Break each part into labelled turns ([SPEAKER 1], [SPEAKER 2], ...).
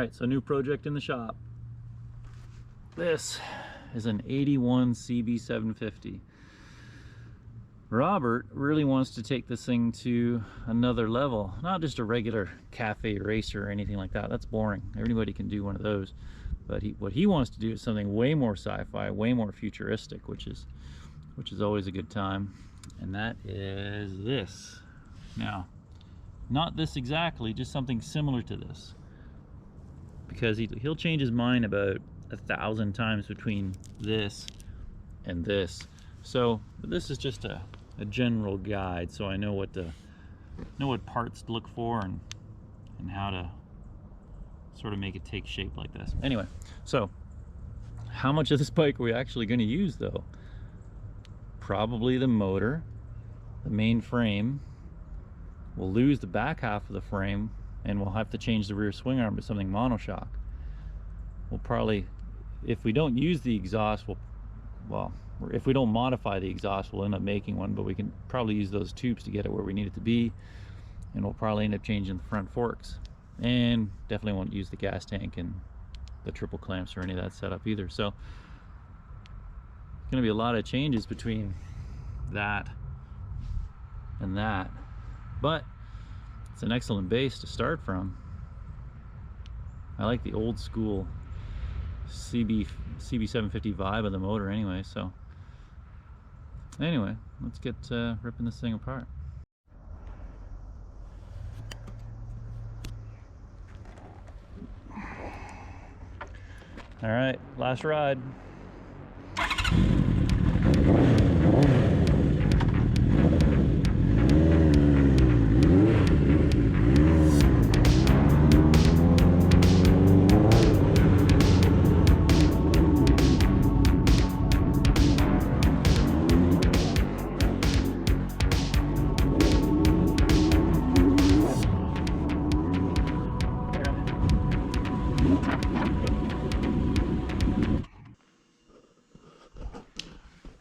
[SPEAKER 1] Alright, so new project in the shop. This is an 81 CB750. Robert really wants to take this thing to another level. Not just a regular cafe racer or anything like that. That's boring. Everybody can do one of those. But what he wants to do is something way more sci-fi, way more futuristic, which is always a good time. And that is this. Now, not this exactly, just something similar to this. Because he'll change his mind about 1,000 times between this and this. So this is just a general guide, so I know what parts to look for and how to sort of make it take shape like this. Anyway, so how much of this bike are we actually going to use though? Probably the motor, the main frame. We'll lose the back half of the frame and we'll have to change the rear swing arm to something monoshock. We'll probably, if we don't use the exhaust, if we don't modify the exhaust, we'll end up making one, but we can probably use those tubes to get it where we need it to be, and we'll probably end up changing the front forks, and definitely won't use the gas tank and the triple clamps or any of that setup either. So it's going to be a lot of changes between that and that, but it's an excellent base to start from. I like the old school CB750 vibe of the motor anyway. So anyway, let's get ripping this thing apart. All right, last ride.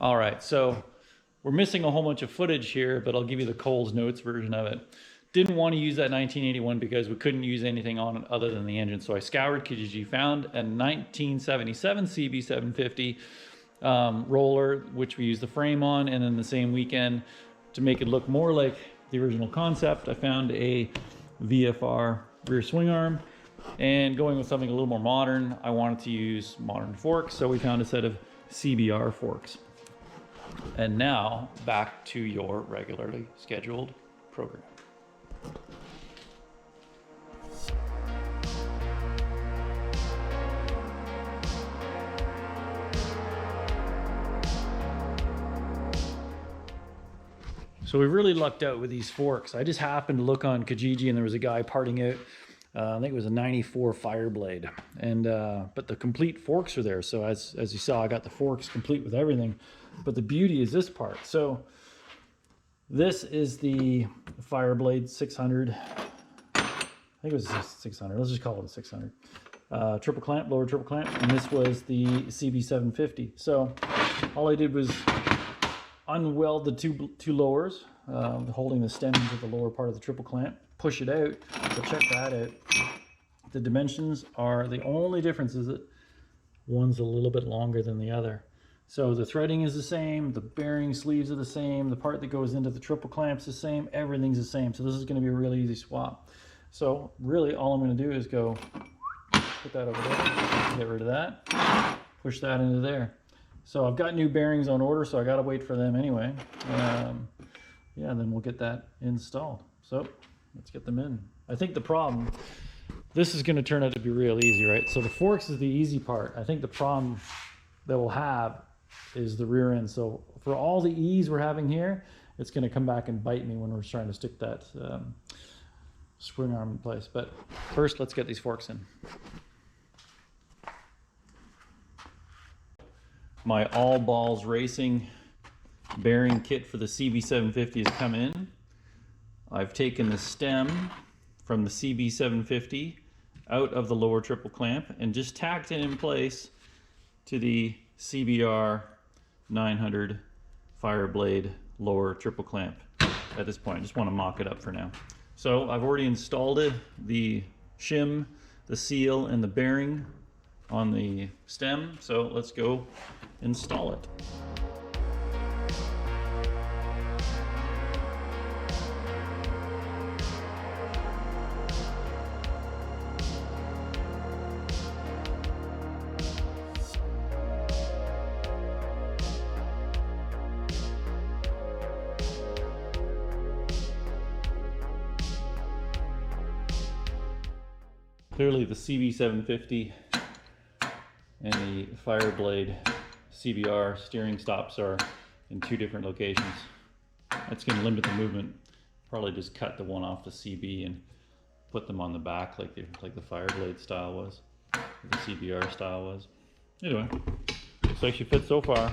[SPEAKER 1] All right, so we're missing a whole bunch of footage here, but I'll give you the Coles Notes version of it. Didn't want to use that 1981 because we couldn't use anything on it other than the engine. So I scoured Kijiji, found a 1977 CB750 roller, which we used the frame on, and then the same weekend, to make it look more like the original concept, I found a VFR rear swing arm. And going with something a little more modern, I wanted to use modern forks, so we found a set of CBR forks. And now, back to your regularly scheduled program. So we really lucked out with these forks. I just happened to look on Kijiji and there was a guy parting out, I think it was a 94 Fireblade. And but the complete forks are there. So as you saw, I got the forks complete with everything. But the beauty is this part. So this is the Fireblade 600. I think it was 600. Let's just call it a 600. Triple clamp, lower triple clamp. And this was the CB750. So all I did was unweld the two lowers, holding the stem into the lower part of the triple clamp, push it out. So check that out. The dimensions are, the only difference is that one's a little bit longer than the other. So the threading is the same, the bearing sleeves are the same, the part that goes into the triple clamp's the same, everything's the same. So this is going to be a really easy swap. So really all I'm going to do is go put that over there, get rid of that, push that into there. So I've got new bearings on order, so I got to wait for them anyway. Yeah, and then we'll get that installed. So let's get them in. I think the problem, this is going to turn out to be real easy, right? So the forks is the easy part. I think the problem that we'll have is the rear end. So for all the ease we're having here, it's going to come back and bite me when we're trying to stick that swing arm in place. But first, let's get these forks in. My All Balls Racing bearing kit for the CB750 has come in. I've taken the stem from the CB750 out of the lower triple clamp and just tacked it in place to the CBR 900 Fireblade lower triple clamp at this point. I just want to mock it up for now. So I've already installed it, the shim, the seal and the bearing on the stem. So let's go install it. Clearly the CB750 and the Fireblade CBR steering stops are in two different locations. That's going to limit the movement. Probably just cut the one off the CB and put them on the back like the Fireblade style was, or the CBR style was. Anyway, looks like she fits so far.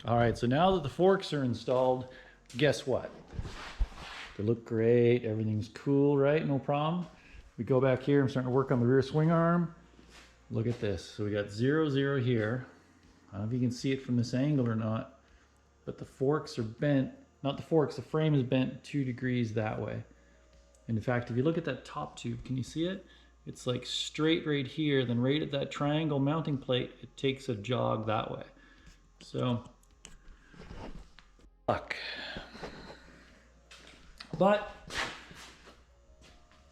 [SPEAKER 1] All right, so now that the forks are installed, guess what? They look great, everything's cool, right? No problem. We go back here, I'm starting to work on the rear swing arm. Look at this. So we got 0, 0 here. I don't know if you can see it from this angle or not, but the forks are bent, not the forks, the frame is bent 2 degrees that way. And in fact, if you look at that top tube, can you see it? It's like straight right here, then right at that triangle mounting plate, it takes a jog that way. So, luck. But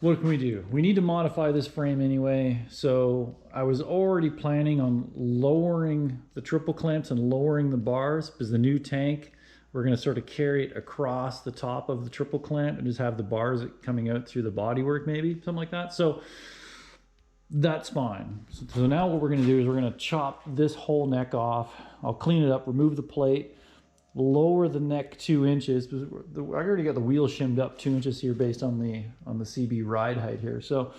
[SPEAKER 1] what can we do? We need to modify this frame anyway. So I was already planning on lowering the triple clamps and lowering the bars, because the new tank, we're going to sort of carry it across the top of the triple clamp and just have the bars coming out through the bodywork, maybe something like that. So that's fine. So now what we're going to do is we're going to chop this whole neck off. I'll clean it up, remove the plate, lower the neck 2 inches. I already got the wheel shimmed up 2 inches here based on the CB ride height here. So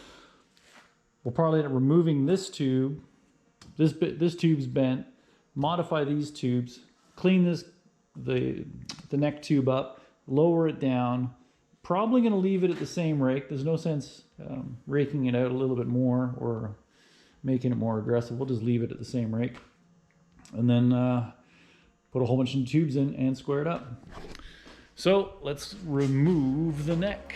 [SPEAKER 1] we'll probably end up removing this tube. This tube's bent. Modify these tubes. Clean the neck tube up. Lower it down. Probably going to leave it at the same rake. There's no sense raking it out a little bit more or making it more aggressive. We'll just leave it at the same rake. And then put a whole bunch of tubes in and square it up. So let's remove the neck.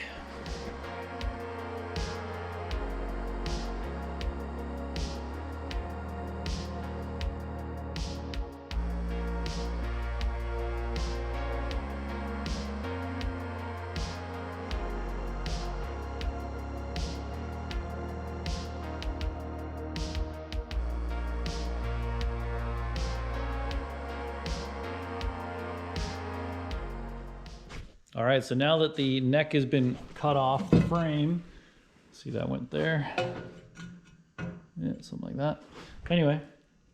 [SPEAKER 1] All right, so now that the neck has been cut off the frame, see that went there? Yeah, something like that. Anyway,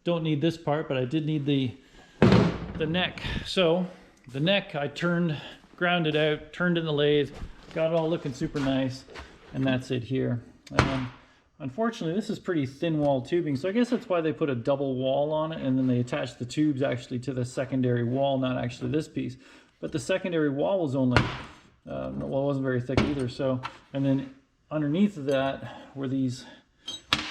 [SPEAKER 1] don't need this part, but I did need the neck. So the neck I ground it out, turned in the lathe, got it all looking super nice, and that's it here. Unfortunately, this is pretty thin wall tubing, so I guess that's why they put a double wall on it, and then they attached the tubes actually to the secondary wall, not actually this piece. But the secondary wall was only, well, it wasn't very thick either. So, and then underneath of that were these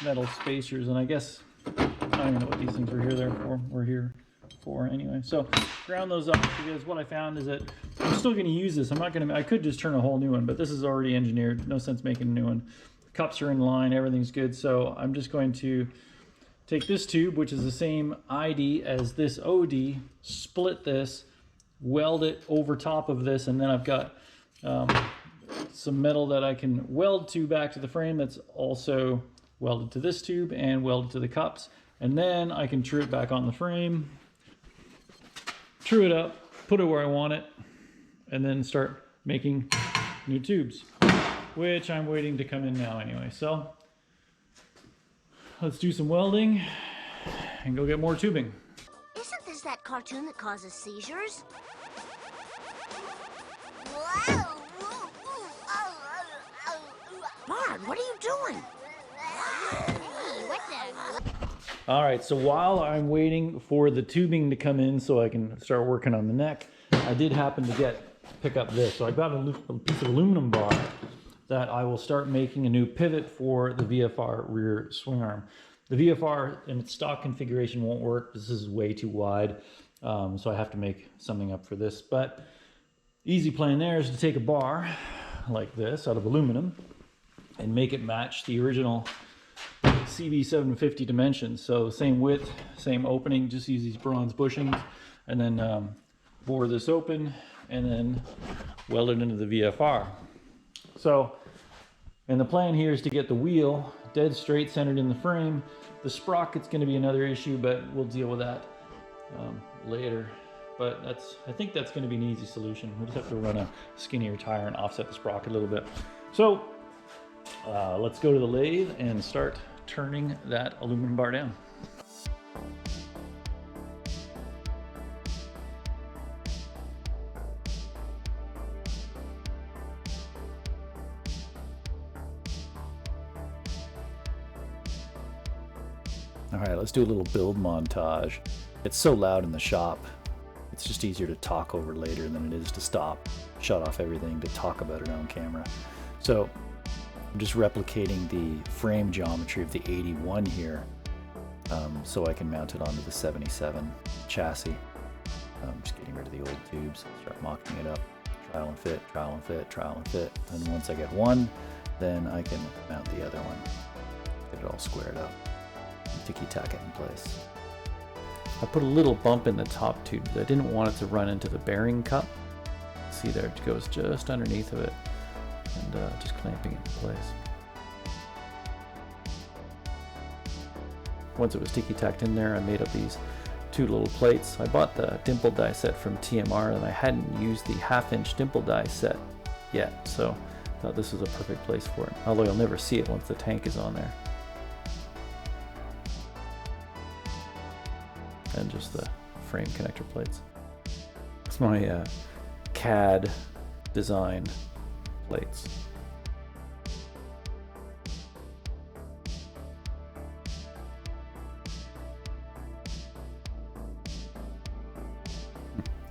[SPEAKER 1] metal spacers, and I guess, I don't even know what these things were here for anyway. So ground those up, because what I found is that I'm still going to use this. I could just turn a whole new one, but this is already engineered. No sense making a new one. The cups are in line, everything's good. So I'm just going to take this tube, which is the same ID as this OD, split this, weld it over top of this, and then I've got some metal that I can weld to back to the frame that's also welded to this tube and welded to the cups, and then I can true it back on the frame, true it up, put it where I want it, and then start making new tubes, which I'm waiting to come in now anyway. So let's do some welding and go get more tubing.
[SPEAKER 2] Isn't this that cartoon that causes seizures? Bard, what are you doing? Hey, what the?
[SPEAKER 1] All right, so while I'm waiting for the tubing to come in so I can start working on the neck, I did happen to pick up this. So I got a piece of aluminum bar that I will start making a new pivot for the VFR rear swing arm. The VFR in its stock configuration won't work. This is way too wide, so I have to make something up for this. But easy plan there is to take a bar like this out of aluminum and make it match the original CB750 dimensions. So same width, same opening, just use these bronze bushings and then bore this open and then weld it into the VFR. So, and the plan here is to get the wheel dead straight centered in the frame. The sprocket's going to be another issue, but we'll deal with that later. But I think that's going to be an easy solution. We just have to run a skinnier tire and offset the sprocket a little bit. So let's go to the lathe and start turning that aluminum bar down. All right, let's do a little build montage. It's so loud in the shop. It's just easier to talk over later than it is to stop, shut off everything to talk about it on camera. So I'm just replicating the frame geometry of the 81 here so I can mount it onto the 77 chassis. I'm just getting rid of the old tubes, start mocking it up, trial and fit, trial and fit, trial and fit. And once I get one, then I can mount the other one, get it all squared up. Ticky-tack it in place. I put a little bump in the top tube because I didn't want it to run into the bearing cup. See there, it goes just underneath of it and just clamping it in place. Once it was ticky-tacked in there, I made up these two little plates. I bought the dimple die set from TMR and I hadn't used the 1/2-inch dimple die set yet, so I thought this was a perfect place for it. Although you'll never see it once the tank is on there. And just the frame connector plates. It's my CAD designed plates.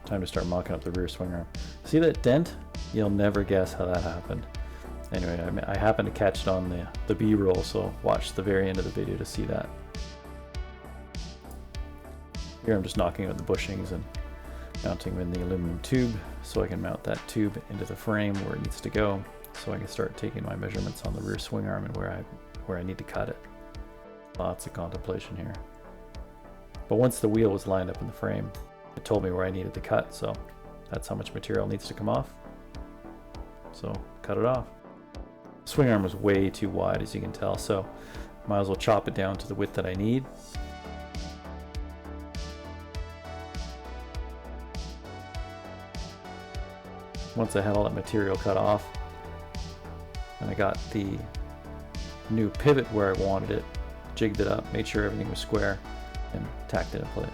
[SPEAKER 1] Time to start mocking up the rear swing arm. See that dent? You'll never guess how that happened. Anyway, I happened to catch it on the B-roll, so watch the very end of the video to see that. Here I'm just knocking out the bushings and mounting them in the aluminum tube so I can mount that tube into the frame where it needs to go, so I can start taking my measurements on the rear swing arm and where I need to cut it. Lots of contemplation here. But once the wheel was lined up in the frame, it told me where I needed to cut, so that's how much material needs to come off. So cut it off. Swing arm was way too wide, as you can tell, so might as well chop it down to the width that I need. Once I had all that material cut off, and I got the new pivot where I wanted it, jigged it up, made sure everything was square, and tacked it in place.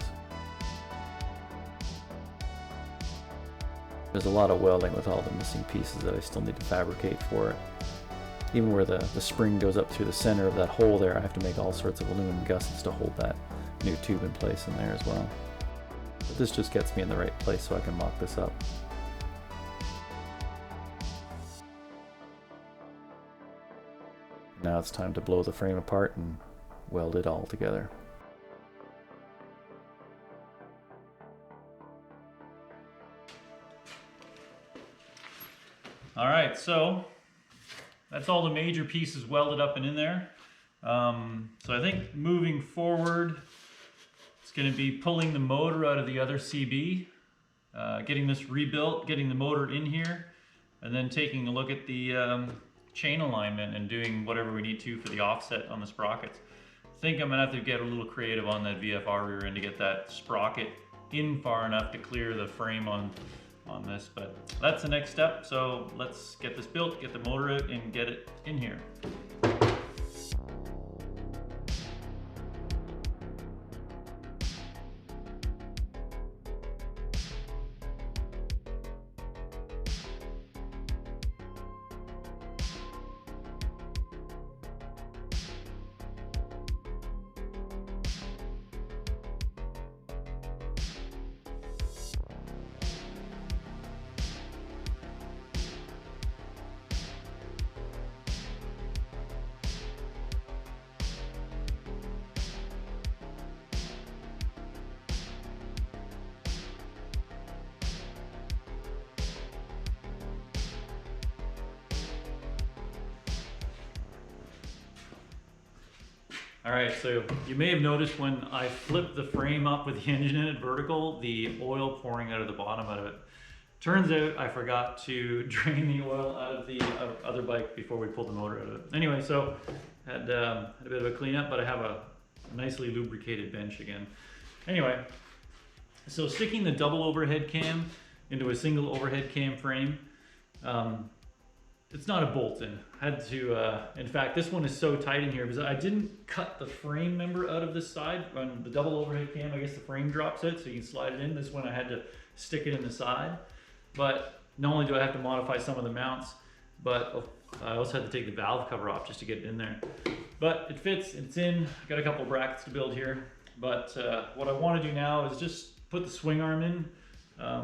[SPEAKER 1] There's a lot of welding with all the missing pieces that I still need to fabricate for it. Even where the spring goes up through the center of that hole there, I have to make all sorts of aluminum gussets to hold that new tube in place in there as well. But this just gets me in the right place so I can mock this up. Now it's time to blow the frame apart and weld it all together. All right, so that's all the major pieces welded up and in there. So I think moving forward, it's going to be pulling the motor out of the other CB, getting this rebuilt, getting the motor in here, and then taking a look at the chain alignment and doing whatever we need to for the offset on the sprockets. I think I'm gonna have to get a little creative on that VFR rear end to get that sprocket in far enough to clear the frame on this, but that's the next step. So let's get this built, get the motor out, and get it in here. All right, so you may have noticed when I flipped the frame up with the engine in it vertical, the oil pouring out of the bottom out of it. Turns out I forgot to drain the oil out of the other bike before we pulled the motor out of it. Anyway, so had a bit of a cleanup, but I have a nicely lubricated bench again. Anyway, so sticking the double overhead cam into a single overhead cam frame, it's not a bolt in. Had to, in fact, this one is so tight in here because I didn't cut the frame member out of this side. On the double overhead cam, I guess the frame drops out so you can slide it in. This one I had to stick it in the side. But not only do I have to modify some of the mounts, but I also had to take the valve cover off just to get it in there. But it fits, it's in. Got a couple of brackets to build here. But what I want to do now is just put the swing arm in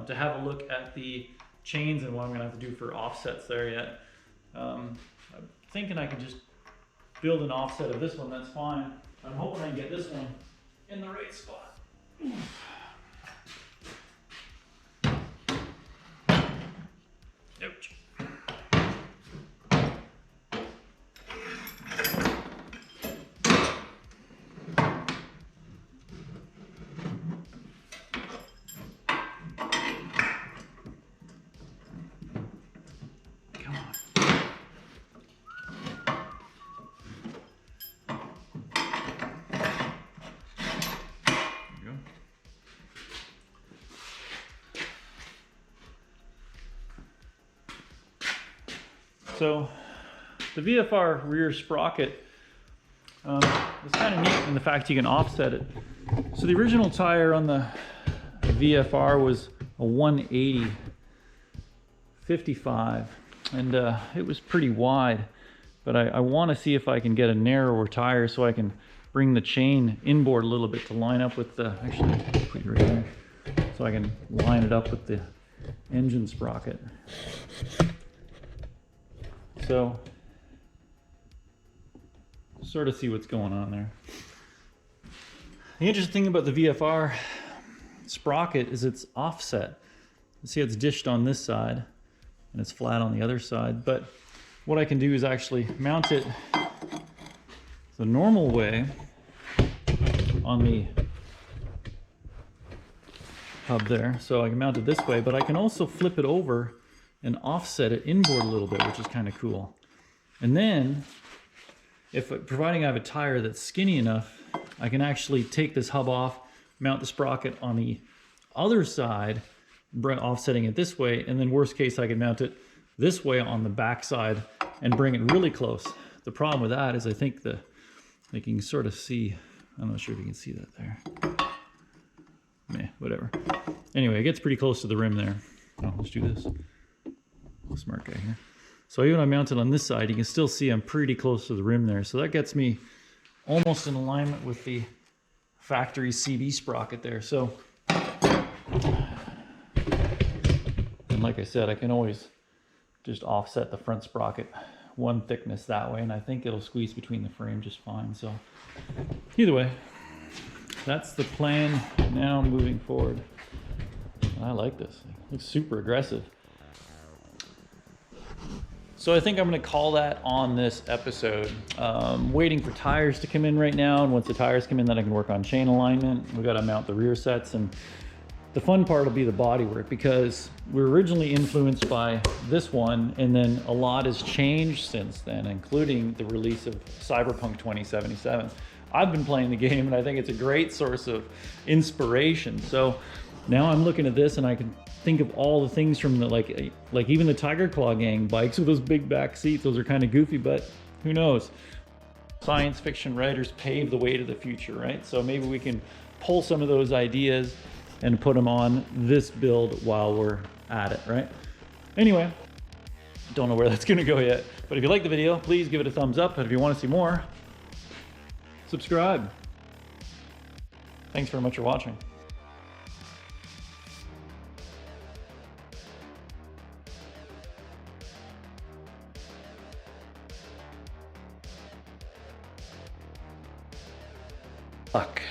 [SPEAKER 1] to have a look at the chains and what I'm going to have to do for offsets there yet. I'm thinking I can just build an offset of this one, that's fine. I'm hoping I can get this one in the right spot. Ouch. Come on. There you go. So the VFR rear sprocket is kind of neat in the fact you can offset it. So the original tire on the VFR was a 180 55 and it was pretty wide, but I want to see if I can get a narrower tire so I can bring the chain inboard a little bit to line up with the, actually put it right there, so I can line it up with the engine sprocket. So, sort of see what's going on there. The interesting thing about the VFR sprocket is it's offset. You see it's dished on this side and it's flat on the other side, but what I can do is actually mount it the normal way on the hub there. So I can mount it this way, but I can also flip it over and offset it inboard a little bit, which is kind of cool. And then, providing I have a tire that's skinny enough, I can actually take this hub off, mount the sprocket on the other side, offsetting it this way, and then worst case I can mount it this way on the back side and bring it really close. The problem with that is I think like you can sort of see, I'm not sure if you can see that there. Meh, whatever. Anyway, it gets pretty close to the rim there. Oh, let's do this. Smart guy here. So even I mount it on this side, you can still see I'm pretty close to the rim there. So that gets me almost in alignment with the factory CB sprocket there. So, and like I said, I can always just offset the front sprocket one thickness that way, and I think it'll squeeze between the frame just fine. So either way, that's the plan now moving forward. I like this. It looks super aggressive. So I think I'm going to call that on this episode. Waiting for tires to come in right now, and once the tires come in, then I can work on chain alignment. We've got to mount the rear sets, and the fun part will be the body work, because we're originally influenced by this one, and then a lot has changed since then, including the release of Cyberpunk 2077. I've been playing the game, and I think it's a great source of inspiration. So now I'm looking at this, and I can think of all the things from the like even the Tiger Claw gang bikes with those big back seats. Those are kind of goofy, but who knows? Science fiction writers pave the way to the future, right? So maybe we can pull some of those ideas and put them on this build while we're at it, right? Anyway, don't know where that's gonna go yet, but if you like the video, please give it a thumbs up, and if you want to see more, subscribe. Thanks very much for watching. Fuck.